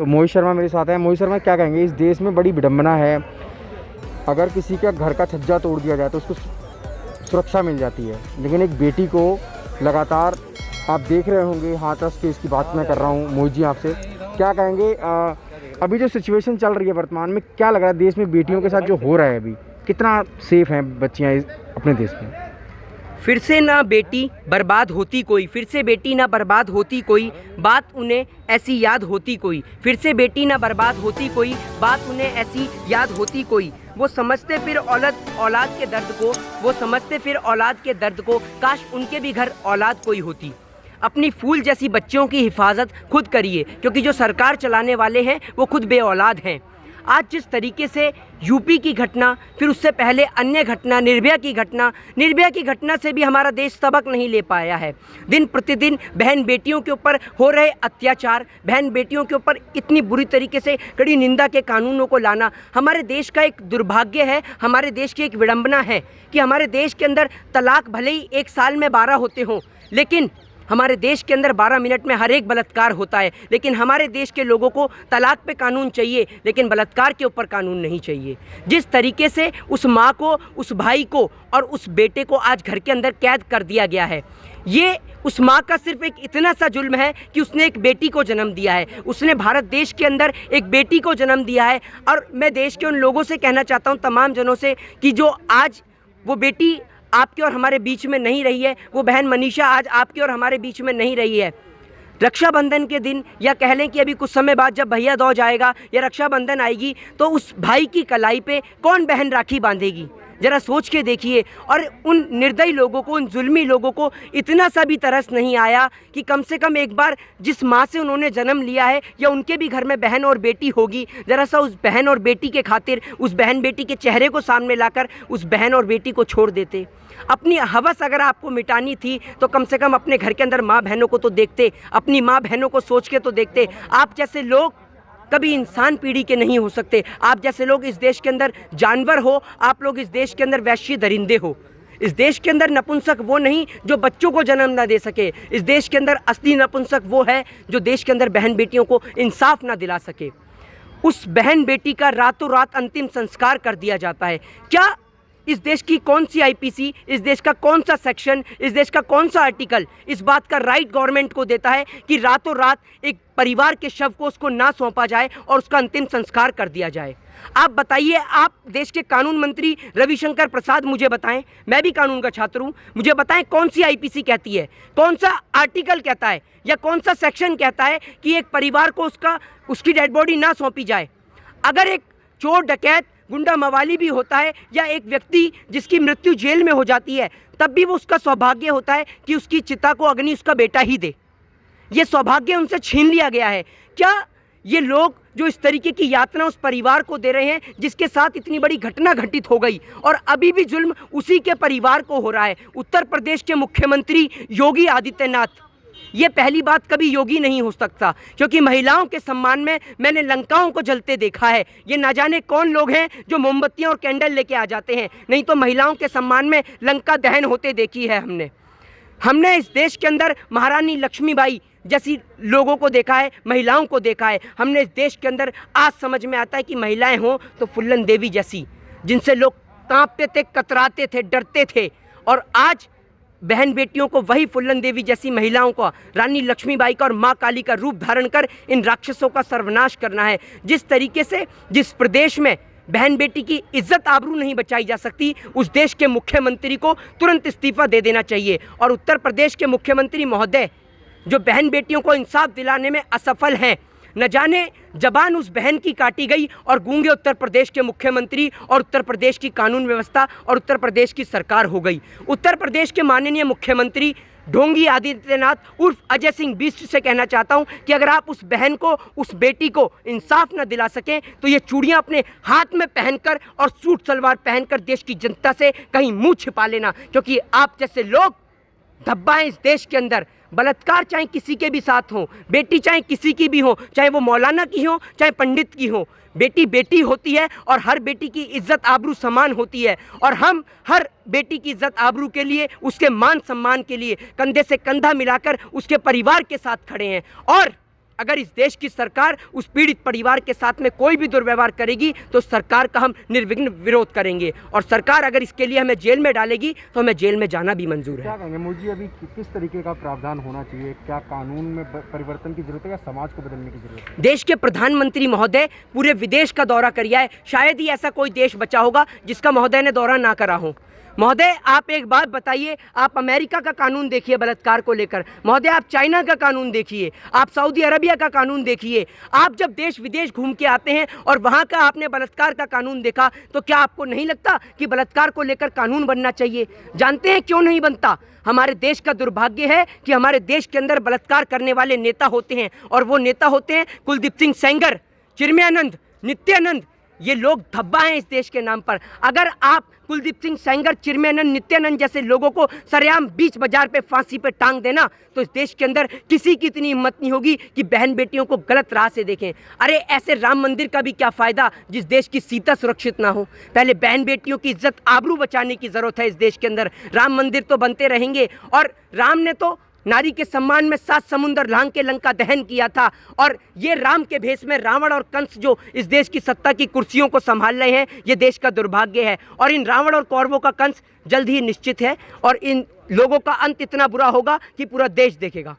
मोहित शर्मा मेरे साथ हैं। मोहित शर्मा, क्या कहेंगे, इस देश में बड़ी विडंबना है, अगर किसी का घर का छज्जा तोड़ दिया जाए तो उसको सुरक्षा मिल जाती है, लेकिन एक बेटी को लगातार आप देख रहे होंगे, हाथरस केस की बात मैं कर रहा हूँ। मोहित जी, आपसे क्या कहेंगे, अभी जो सिचुएशन चल रही है वर्तमान में, क्या लग रहा है देश में बेटियों के साथ जो हो रहा है, अभी कितना सेफ हैं बच्चियाँ अपने देश में? फिर से ना बेटी बर्बाद होती कोई, फिर से बेटी ना बर्बाद होती कोई, बात उन्हें ऐसी याद होती कोई, फिर से बेटी ना बर्बाद होती कोई, बात उन्हें ऐसी याद होती कोई। वो समझते फिर औलाद के दर्द को, वो समझते फिर औलाद के दर्द को, काश उनके भी घर औलाद कोई होती। अपनी फूल जैसी बच्चियों की हिफाजत खुद करिए, क्योंकि जो सरकार चलाने वाले हैं वो खुद बेऔलाद हैं। आज जिस तरीके से यूपी की घटना, फिर उससे पहले अन्य घटना, निर्भया की घटना से भी हमारा देश सबक नहीं ले पाया है। दिन प्रतिदिन बहन बेटियों के ऊपर हो रहे अत्याचार, बहन बेटियों के ऊपर इतनी बुरी तरीके से कड़ी निंदा के कानूनों को लाना हमारे देश का एक दुर्भाग्य है, हमारे देश की एक विडंबना है कि हमारे देश के अंदर तलाक भले ही एक साल में 12 होते हों, लेकिन हमारे देश के अंदर 12 मिनट में हर एक बलात्कार होता है। लेकिन हमारे देश के लोगों को तलाक पे कानून चाहिए, लेकिन बलात्कार के ऊपर कानून नहीं चाहिए। जिस तरीके से उस माँ को, उस भाई को और उस बेटे को आज घर के अंदर कैद कर दिया गया है, ये उस माँ का सिर्फ एक इतना सा जुल्म है कि उसने एक बेटी को जन्म दिया है, उसने भारत देश के अंदर एक बेटी को जन्म दिया है। और मैं देश के उन लोगों से कहना चाहता हूँ, तमाम जनों से, कि जो आज वो बेटी आपके और हमारे बीच में नहीं रही है, वो बहन मनीषा आज आपके और हमारे बीच में नहीं रही है, रक्षाबंधन के दिन, या कह लें कि अभी कुछ समय बाद जब भैया दौज आएगा या रक्षाबंधन आएगी, तो उस भाई की कलाई पे कौन बहन राखी बांधेगी? ज़रा सोच के देखिए। और उन निर्दयी लोगों को, उन जुल्मी लोगों को इतना सा भी तरस नहीं आया कि कम से कम एक बार जिस माँ से उन्होंने जन्म लिया है, या उनके भी घर में बहन और बेटी होगी, ज़रा सा उस बहन और बेटी के खातिर, उस बहन बेटी के चेहरे को सामने लाकर उस बहन और बेटी को छोड़ देते। अपनी हवस अगर आपको मिटानी थी तो कम से कम अपने घर के अंदर माँ बहनों को तो देखते, अपनी माँ बहनों को सोच के तो देखते। आप जैसे लोग कभी इंसान पीढ़ी के नहीं हो सकते। आप जैसे लोग इस देश के अंदर जानवर हो, आप लोग इस देश के अंदर वैश्य दरिंदे हो। इस देश के अंदर नपुंसक वो नहीं जो बच्चों को जन्म ना दे सके। इस देश के अंदर असली नपुंसक वो है जो देश के अंदर बहन बेटियों को इंसाफ ना दिला सके। उस बहन बेटी का रातों रात अंतिम संस्कार कर दिया जाता है। क्या इस देश की कौन सी आईपीसी, इस देश का कौन सा सेक्शन, इस देश का कौन सा आर्टिकल इस बात का राइट गवर्नमेंट को देता है कि रातों रात एक परिवार के शव को उसको ना सौंपा जाए और उसका अंतिम संस्कार कर दिया जाए? आप बताइए, आप देश के कानून मंत्री रविशंकर प्रसाद मुझे बताएं, मैं भी कानून का छात्र हूं, मुझे बताएं कौन सी आईपीसी कहती है, कौन सा आर्टिकल कहता है या कौन सा सेक्शन कहता है कि एक परिवार को उसकी डेड बॉडी ना सौंपी जाए? अगर एक चोर, डकैत, गुंडा मवाली भी होता है, या एक व्यक्ति जिसकी मृत्यु जेल में हो जाती है, तब भी वो उसका सौभाग्य होता है कि उसकी चिता को अग्नि उसका बेटा ही दे। ये सौभाग्य उनसे छीन लिया गया है। क्या ये लोग जो इस तरीके की यातना उस परिवार को दे रहे हैं जिसके साथ इतनी बड़ी घटना घटित हो गई, और अभी भी जुल्म उसी के परिवार को हो रहा है? उत्तर प्रदेश के मुख्यमंत्री योगी आदित्यनाथ, ये पहली बात कभी योगी नहीं हो सकता, क्योंकि महिलाओं के सम्मान में मैंने लंकाओं को जलते देखा है। ये ना जाने कौन लोग हैं जो मोमबत्तियां और कैंडल लेके आ जाते हैं, नहीं तो महिलाओं के सम्मान में लंका दहन होते देखी है हमने इस देश के अंदर महारानी लक्ष्मीबाई जैसी लोगों को देखा है, महिलाओं को देखा है। हमने इस देश के अंदर, आज समझ में आता है कि महिलाएं हों तो फुल्लन देवी जैसी, जिनसे लोग कांपते थे, कतराते थे, डरते थे, और आज बहन बेटियों को वही फुल्लन देवी जैसी महिलाओं को, रानी लक्ष्मीबाई का और माँ काली का रूप धारण कर इन राक्षसों का सर्वनाश करना है। जिस तरीके से जिस प्रदेश में बहन बेटी की इज्जत आबरू नहीं बचाई जा सकती, उस देश के मुख्यमंत्री को तुरंत इस्तीफा दे देना चाहिए। और उत्तर प्रदेश के मुख्यमंत्री महोदय जो बहन बेटियों को इंसाफ दिलाने में असफल हैं, न जाने जबान उस बहन की काटी गई और गूंगे उत्तर प्रदेश के मुख्यमंत्री और उत्तर प्रदेश की कानून व्यवस्था और उत्तर प्रदेश की सरकार हो गई। उत्तर प्रदेश के माननीय मुख्यमंत्री ढोंगी आदित्यनाथ उर्फ अजय सिंह बिष्ट से कहना चाहता हूं कि अगर आप उस बहन को, उस बेटी को इंसाफ न दिला सकें तो ये चूड़ियां अपने हाथ में पहनकर और सूट सलवार पहनकर देश की जनता से कहीं मुंह छिपा लेना, क्योंकि आप जैसे लोग धब्बा हैं इस देश के अंदर। बलात्कार चाहे किसी के भी साथ हो, बेटी चाहे किसी की भी हो, चाहे वो मौलाना की हो चाहे पंडित की हो, बेटी बेटी होती है और हर बेटी की इज्जत आबरू समान होती है। और हम हर बेटी की इज्जत आबरू के लिए, उसके मान सम्मान के लिए कंधे से कंधा मिलाकर उसके परिवार के साथ खड़े हैं। और अगर इस देश की सरकार उस पीड़ित परिवार के साथ में कोई भी दुर्व्यवहार करेगी तो सरकार का हम निर्विघ्न विरोध करेंगे, और सरकार अगर इसके लिए हमें जेल में डालेगी तो हमें जेल में जाना भी मंजूर है। क्या कहेंगे मोदी, अभी किस तरीके का प्रावधान होना चाहिए? क्या कानून में परिवर्तन की जरूरत है या समाज को बदलने की जरूरत है? देश के प्रधानमंत्री महोदय पूरे विदेश का दौरा करिए है, शायद ही ऐसा कोई देश बचा होगा जिसका महोदय ने दौरा ना करा हो। महोदय आप एक बात बताइए, आप अमेरिका का कानून देखिए बलात्कार को लेकर, महोदय आप चाइना का कानून देखिए, आप सऊदी अरबिया का कानून देखिए। आप जब देश विदेश घूम के आते हैं और वहाँ का आपने बलात्कार का कानून देखा तो क्या आपको नहीं लगता कि बलात्कार को लेकर कानून बनना चाहिए? जानते हैं क्यों नहीं बनता? हमारे देश का दुर्भाग्य है कि हमारे देश के अंदर बलात्कार करने वाले नेता होते हैं, और वो नेता होते हैं कुलदीप सिंह सेंगर, चिन्मयानंद, नित्यानंद। ये लोग धब्बा हैं इस देश के नाम पर। अगर आप कुलदीप सिंह सेंगर, चिन्मयानंद, नित्यानंद जैसे लोगों को सरेआम बीच बाजार पे फांसी पे टांग देना, तो इस देश के अंदर किसी की इतनी हिम्मत नहीं होगी कि बहन बेटियों को गलत राह से देखें। अरे ऐसे राम मंदिर का भी क्या फ़ायदा जिस देश की सीता सुरक्षित ना हो? पहले बहन बेटियों की इज्जत आबरू बचाने की ज़रूरत है इस देश के अंदर। राम मंदिर तो बनते रहेंगे, और राम ने तो नारी के सम्मान में 7 समुंदर लांघ के लंका दहन किया था, और ये राम के भेष में रावण और कंस जो इस देश की सत्ता की कुर्सियों को संभाल रहे हैं, ये देश का दुर्भाग्य है। और इन रावण और कौरवों का कंस जल्द ही निश्चित है, और इन लोगों का अंत इतना बुरा होगा कि पूरा देश देखेगा।